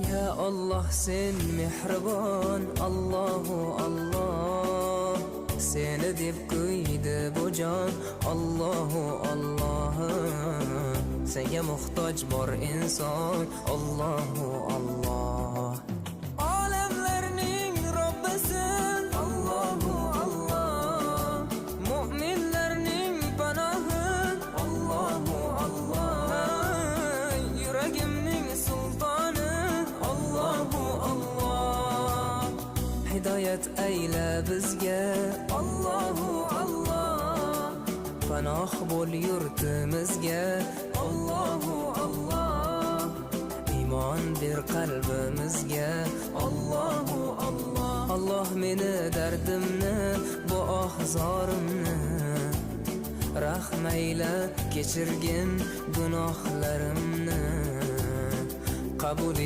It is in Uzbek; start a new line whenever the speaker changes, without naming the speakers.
Ya Allah sen mehribon, Allahu Allah. Seni deb kuydi bu jon, Allahu Allah. Senga muhtoj bor inson, Allahu Allah. Olamlarning Robbisin, Allahu Allah. Mu'minlarning panohi, Allahu Allah. Yuragimning sultoni, Allahu Allah. Hidoyat ayla bizga, Allahu Allah. Panoh bo'l yurtimizga, Allahu Allah. Iymon ber qalbimizga, Allahu Allah. Allah meni dardimni, bu ohzorimni rahmayla kechirgin gunohlarimni qabul